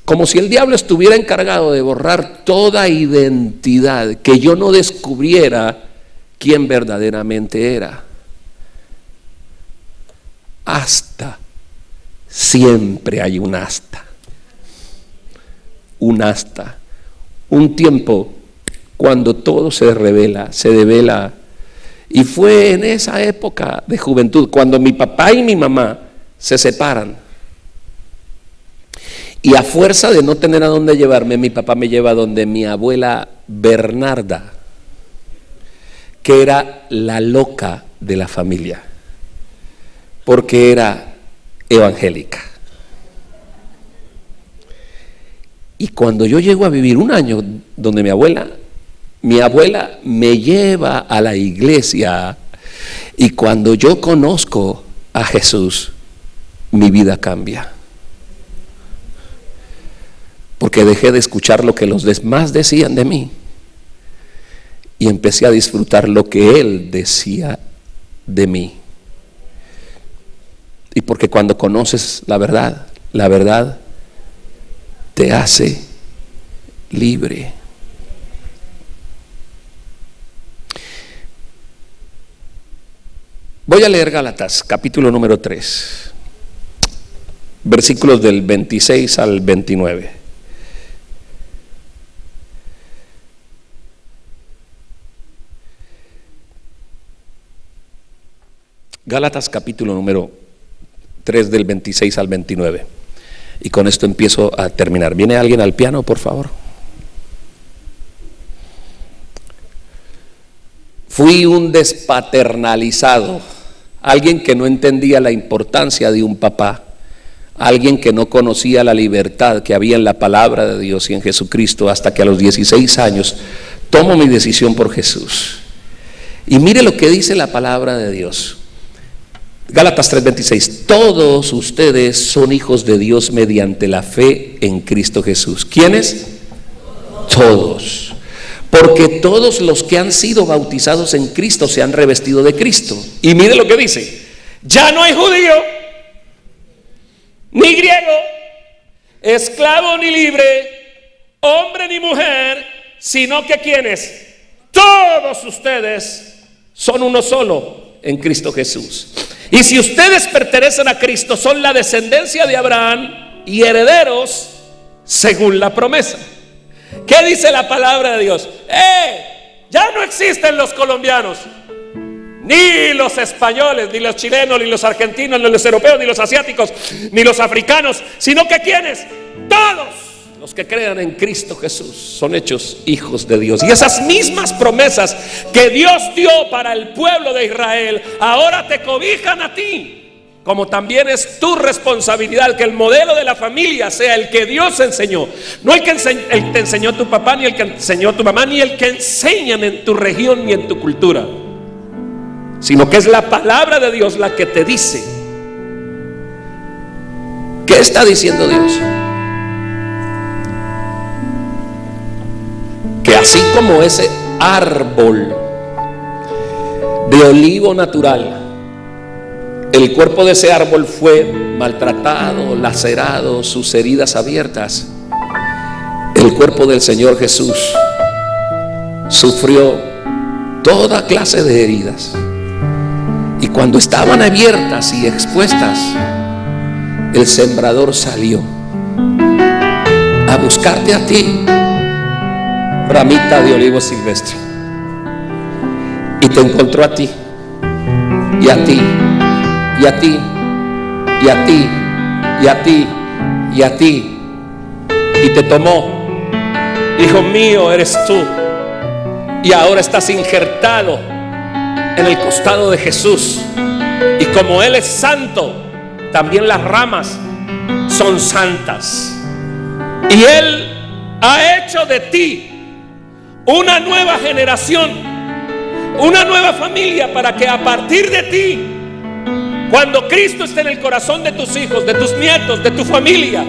Como si el diablo estuviera encargado de borrar toda identidad, que yo no descubriera quién verdaderamente era. Hasta, siempre hay un hasta. Un hasta. Un tiempo cuando todo se revela, se devela. Y fue en esa época de juventud cuando mi papá y mi mamá se separan. Y a fuerza de no tener a dónde llevarme, mi papá me lleva donde mi abuela Bernarda, que era la loca de la familia, porque era evangélica. Y cuando yo llego a vivir un año donde mi abuela me lleva a la iglesia, y cuando yo conozco a Jesús, mi vida cambia. Porque dejé de escuchar lo que los demás decían de mí y empecé a disfrutar lo que Él decía de mí. Y porque cuando conoces la verdad te hace libre. Voy a leer Gálatas, capítulo número 3, versículos del 26 al 29. Gálatas capítulo número 3 del 26 al 29. Y con esto empiezo a terminar. ¿Viene alguien al piano, por favor? Fui un despaternalizado, alguien que no entendía la importancia de un papá, alguien que no conocía la libertad que había en la palabra de Dios y en Jesucristo, hasta que a los 16 años tomo mi decisión por Jesús. Y mire lo que dice la palabra de Dios. Gálatas 3:26, todos ustedes son hijos de Dios mediante la fe en Cristo Jesús. ¿Quiénes? Todos. Porque todos los que han sido bautizados en Cristo se han revestido de Cristo. Y mire lo que dice, ya no hay judío, ni griego, esclavo ni libre, hombre ni mujer, sino que ¿quiénes? Todos ustedes son uno solo en Cristo Jesús. Y si ustedes pertenecen a Cristo, son la descendencia de Abraham y herederos según la promesa. ¿Qué dice la palabra de Dios? Ya no existen los colombianos, ni los españoles, ni los chilenos, ni los argentinos, ni los europeos, ni los asiáticos, ni los africanos, sino que ¿quiénes? Todos los que crean en Cristo Jesús son hechos hijos de Dios. Y esas mismas promesas que Dios dio para el pueblo de Israel, ahora te cobijan a ti. Como también es tu responsabilidad que el modelo de la familia sea el que Dios enseñó. No el que te enseñó tu papá, ni el que enseñó tu mamá, ni el que enseñan en tu región ni en tu cultura, sino que es la palabra de Dios la que te dice. ¿Qué está diciendo Dios? Que así como ese árbol de olivo natural, el cuerpo de ese árbol fue maltratado, lacerado, sus heridas abiertas, el cuerpo del Señor Jesús sufrió toda clase de heridas. Y cuando estaban abiertas y expuestas, el sembrador salió a buscarte a ti, ramita de olivo silvestre, y te encontró a ti, y a ti, y a ti, y a ti, y a ti, y a ti, y te tomó. Hijo mío eres tú, y ahora estás injertado en el costado de Jesús. Y como Él es santo, también las ramas son santas. Y Él ha hecho de ti una nueva generación, una nueva familia, para que a partir de ti, cuando Cristo esté en el corazón de tus hijos, de tus nietos, de tu familia,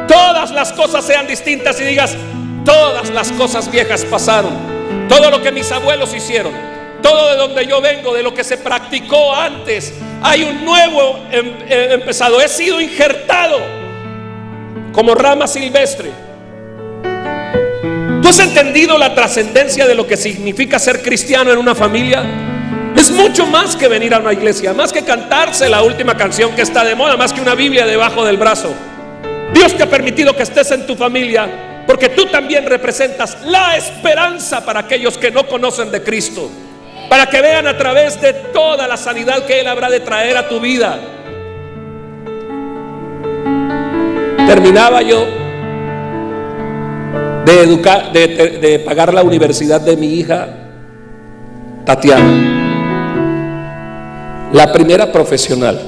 todas las cosas sean distintas y digas: todas las cosas viejas pasaron, todo lo que mis abuelos hicieron, todo de donde yo vengo, de lo que se practicó antes, hay un nuevo empezado. He sido injertado como rama silvestre. ¿Tú has entendido la trascendencia de lo que significa ser cristiano en una familia? Es mucho más que venir a una iglesia, más que cantarse la última canción que está de moda, más que una Biblia debajo del brazo. Dios te ha permitido que estés en tu familia porque tú también representas la esperanza para aquellos que no conocen de Cristo, para que vean a través de toda la sanidad que Él habrá de traer a tu vida. Terminaba yo de pagar la universidad de mi hija Tatiana, la primera profesional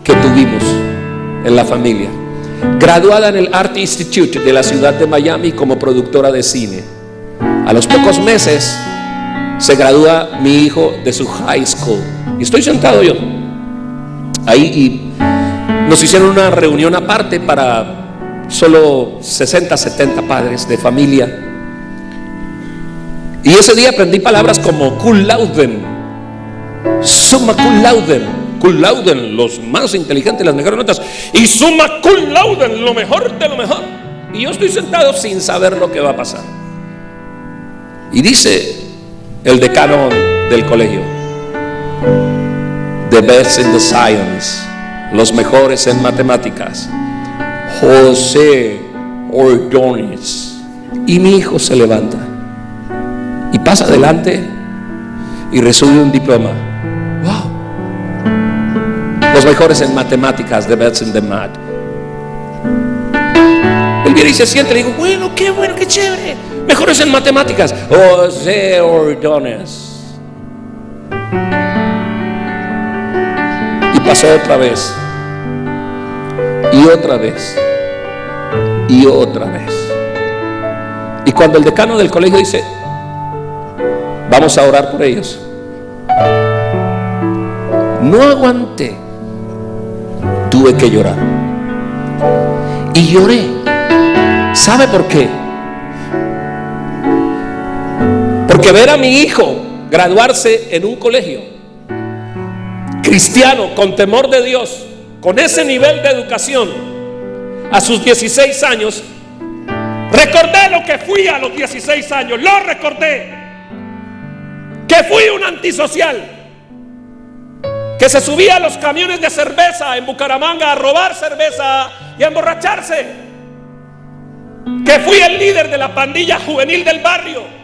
que tuvimos en la familia, graduada en el Art Institute de la ciudad de Miami como productora de cine. A los pocos meses se gradúa mi hijo de su high school y estoy sentado yo ahí, y nos hicieron una reunión aparte para solo 60, 70 padres de familia. Y ese día aprendí palabras como cum laude, summa cum laude, los más inteligentes, las mejores notas, y summa cum laude, lo mejor de lo mejor. Y yo estoy sentado sin saber lo que va a pasar. Y dice el decano del colegio: the best in the science, los mejores en matemáticas, José Ordóñez. Y mi hijo se levanta y pasa adelante y recibe un diploma. Wow, los mejores en matemáticas, the best in the math. Él viene y se siente y le digo: bueno, qué chévere, mejores en matemáticas, José Ordóñez. pasó otra vez, y otra vez, y otra vez. Y cuando el decano del colegio dice: vamos a orar por ellos, no aguanté, tuve que llorar. Y lloré. ¿Sabe por qué? Porque ver a mi hijo graduarse en un colegio cristiano, con temor de Dios, con ese nivel de educación, a sus 16 años, recordé lo que fui a los 16 años, lo recordé, que fui un antisocial, que se subía a los camiones de cerveza en Bucaramanga a robar cerveza y a emborracharse, que fui el líder de la pandilla juvenil del barrio,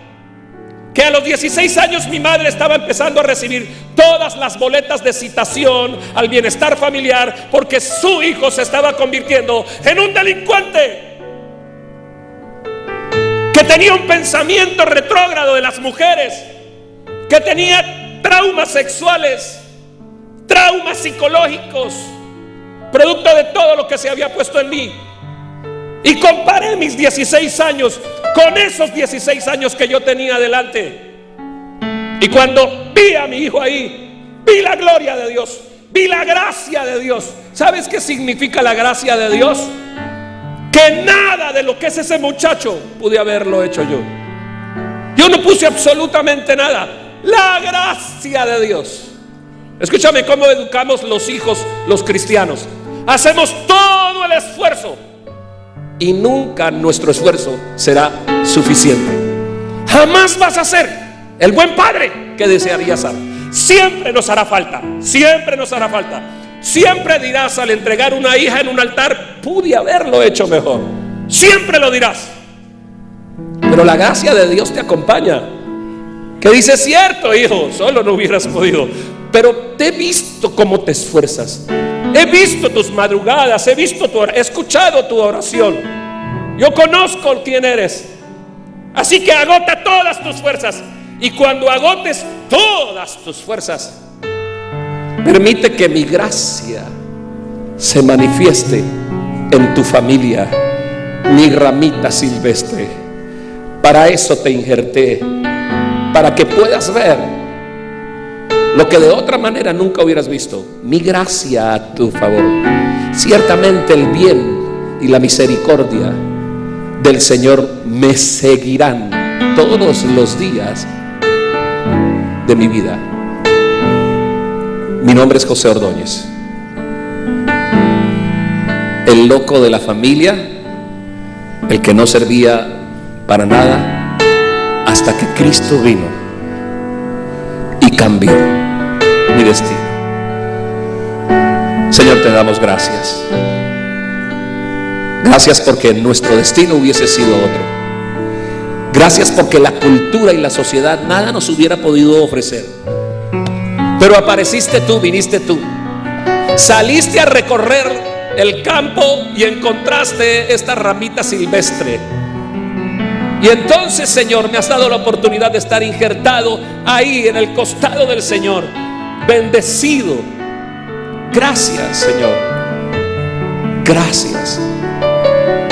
que a los 16 años mi madre estaba empezando a recibir todas las boletas de citación al bienestar familiar porque su hijo se estaba convirtiendo en un delincuente, que tenía un pensamiento retrógrado de las mujeres, que tenía traumas sexuales, traumas psicológicos, producto de todo lo que se había puesto en mí. Y comparé mis 16 años con esos 16 años que yo tenía adelante. Y cuando vi a mi hijo ahí, vi la gloria de Dios, vi la gracia de Dios. ¿Sabes qué significa la gracia de Dios? Que nada de lo que es ese muchacho pude haberlo hecho yo. Yo no puse absolutamente nada. La gracia de Dios. Escúchame cómo educamos los hijos, los cristianos. Hacemos todo el esfuerzo y nunca nuestro esfuerzo será suficiente. Jamás vas a ser el buen padre que desearías ser. Siempre nos hará falta, siempre nos hará falta. Siempre dirás al entregar una hija en un altar: pude haberlo hecho mejor. Siempre lo dirás. Pero la gracia de Dios te acompaña, que dice: cierto, hijo, solo no hubieras podido, pero te he visto cómo te esfuerzas. He visto tus madrugadas, he escuchado tu oración. Yo conozco quién eres. Así que agota todas tus fuerzas. Y cuando agotes todas tus fuerzas, permite que mi gracia se manifieste en tu familia, mi ramita silvestre. Para eso te injerté, para que puedas ver lo que de otra manera nunca hubieras visto. Mi gracia a tu favor. Ciertamente el bien y la misericordia del Señor me seguirán todos los días de mi vida. Mi nombre es José Ordóñez, el loco de la familia, el que no servía para nada, hasta que Cristo vino y cambió mi destino. Señor, te damos gracias. Gracias porque nuestro destino hubiese sido otro. Gracias porque la cultura y la sociedad nada nos hubiera podido ofrecer. Pero apareciste tú, viniste tú. Saliste a recorrer el campo y encontraste esta ramita silvestre. Y entonces, Señor, me has dado la oportunidad de estar injertado ahí en el costado del Señor, bendecido. Gracias, Señor. Gracias.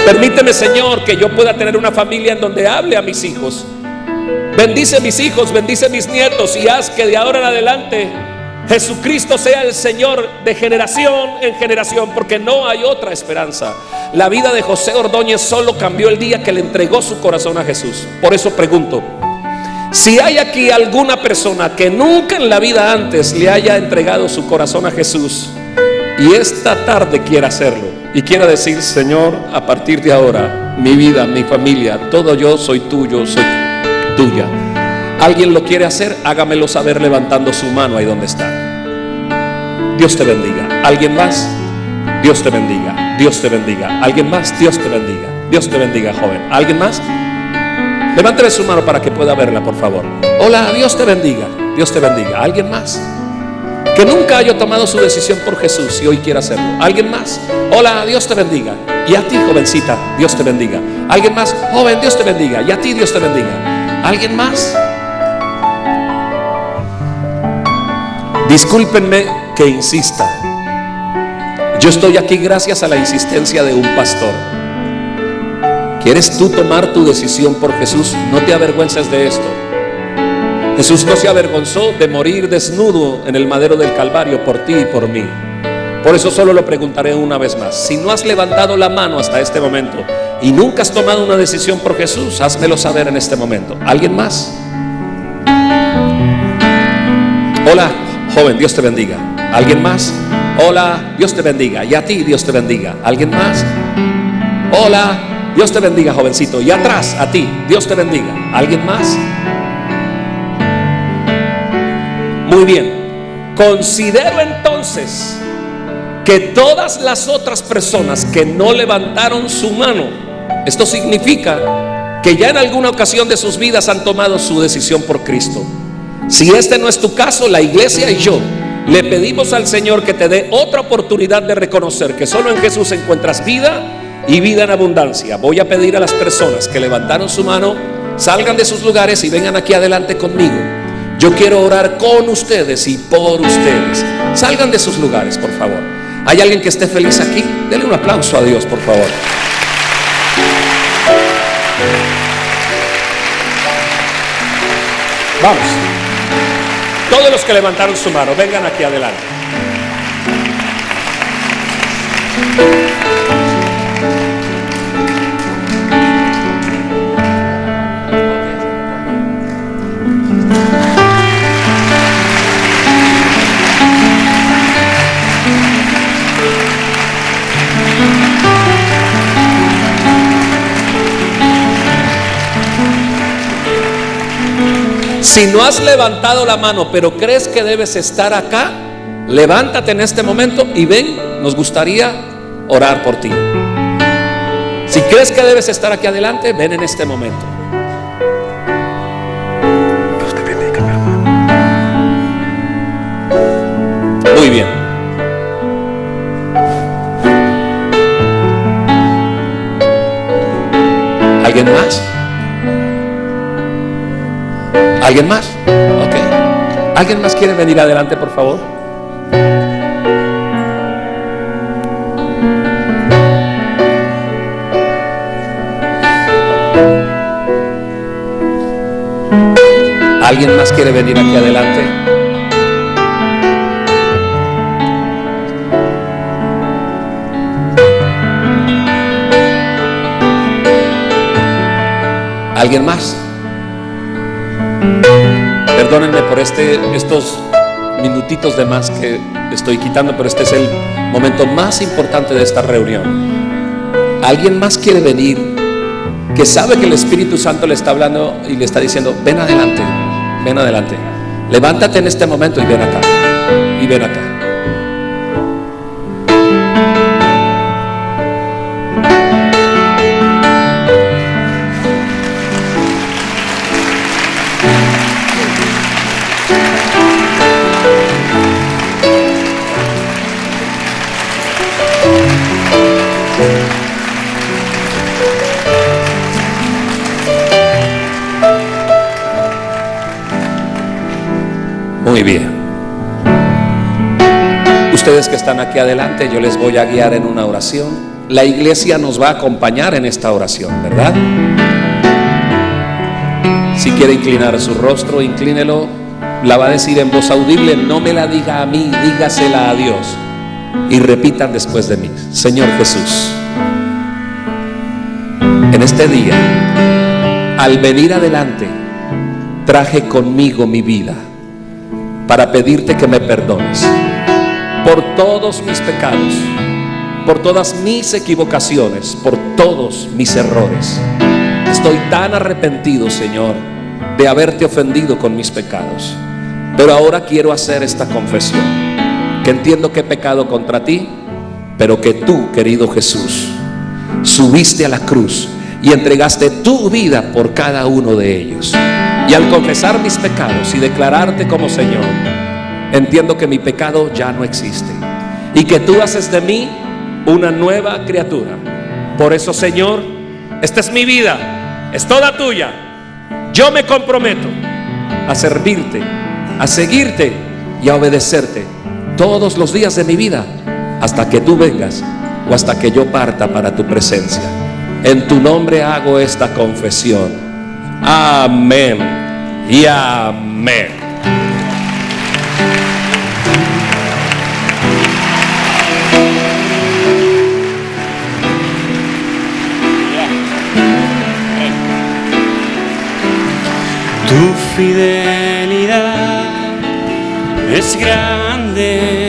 Permíteme, Señor, que yo pueda tener una familia en donde hable a mis hijos. Bendice mis hijos, bendice mis nietos, y haz que de ahora en adelante Jesucristo sea el Señor de generación en generación, porque no hay otra esperanza. La vida de José Ordóñez solo cambió el día que le entregó su corazón a Jesús. Por eso pregunto: si hay aquí alguna persona que nunca en la vida antes le haya entregado su corazón a Jesús y esta tarde quiera hacerlo y quiera decir: Señor, a partir de ahora mi vida, mi familia, todo yo soy tuyo, soy tuya. ¿Alguien lo quiere hacer? Hágamelo saber levantando su mano ahí donde está. Dios te bendiga. ¿Alguien más? Dios te bendiga. Dios te bendiga. ¿Alguien más? Dios te bendiga. Dios te bendiga, joven. ¿Alguien más? Levántele su mano para que pueda verla, por favor. Hola, Dios te bendiga. Dios te bendiga. ¿Alguien más que nunca haya tomado su decisión por Jesús y hoy quiera hacerlo? ¿Alguien más? Hola, Dios te bendiga. Y a ti, jovencita, Dios te bendiga. ¿Alguien más? Joven, Dios te bendiga. Y a ti, Dios te bendiga. ¿Alguien más? Discúlpenme que insista, Yo estoy aquí gracias a la insistencia de un pastor. ¿Quieres tú tomar tu decisión por Jesús? No te avergüences de esto. Jesús no se avergonzó de morir desnudo en el madero del Calvario por ti y por mí. Por eso solo lo preguntaré una vez más. Si no has levantado la mano hasta este momento y nunca has tomado una decisión por Jesús, házmelo saber en este momento. ¿Alguien más? Hola, joven, Dios te bendiga. ¿Alguien más? Hola, Dios te bendiga. Y a ti, Dios te bendiga. ¿Alguien más? Hola, Dios te bendiga, jovencito. Y atrás, a ti, Dios te bendiga. ¿Alguien más? Muy bien. Considero entonces que todas las otras personas que no levantaron su mano, esto significa que ya en alguna ocasión de sus vidas han tomado su decisión por Cristo. Si este no es tu caso, la iglesia y yo le pedimos al Señor que te dé otra oportunidad de reconocer que solo en Jesús encuentras vida y vida en abundancia. Voy a pedir a las personas que levantaron su mano, salgan de sus lugares y vengan aquí adelante conmigo. Yo quiero orar con ustedes y por ustedes. Salgan de sus lugares, por favor. ¿Hay alguien que esté feliz aquí? Denle un aplauso a Dios, por favor. Vamos. Todos los que levantaron su mano, vengan aquí adelante. Si no has levantado la mano, pero crees que debes estar acá, levántate en este momento y ven, nos gustaría orar por ti. Si crees que debes estar aquí adelante, ven en este momento. Dios te bendiga, mi hermano. Muy bien. ¿Alguien más? ¿Alguien más? Ok. ¿Alguien más quiere venir adelante, por favor? ¿Alguien más quiere venir aquí adelante? ¿Alguien más? Perdónenme por estos minutitos de más que estoy quitando, pero este es el momento más importante de esta reunión. ¿Alguien más quiere venir que sabe que el Espíritu Santo le está hablando y le está diciendo, ven adelante, ven adelante, levántate en este momento y ven acá, y ven acá? Muy bien. Ustedes que están aquí adelante, yo les voy a guiar en una oración. La iglesia nos va a acompañar en esta oración, ¿verdad? Si quiere inclinar su rostro, inclínelo. La va a decir en voz audible, no me la diga a mí, dígasela a Dios. Y repitan después de mí: Señor Jesús, en este día, al venir adelante, traje conmigo mi vida para pedirte que me perdones por todos mis pecados, por todas mis equivocaciones, por todos mis errores. Estoy tan arrepentido, Señor, de haberte ofendido con mis pecados. Pero ahora quiero hacer esta confesión, que entiendo que he pecado contra ti, pero que tú, querido Jesús, subiste a la cruz y entregaste tu vida por cada uno de ellos. Y al confesar mis pecados y declararte como Señor, entiendo que mi pecado ya no existe y que tú haces de mí una nueva criatura. Por eso, Señor, esta es mi vida, es toda tuya. Yo me comprometo a servirte, a seguirte y a obedecerte todos los días de mi vida hasta que tú vengas o hasta que yo parta para tu presencia. En tu nombre hago esta confesión. Amén y amén. Tu fidelidad es grande.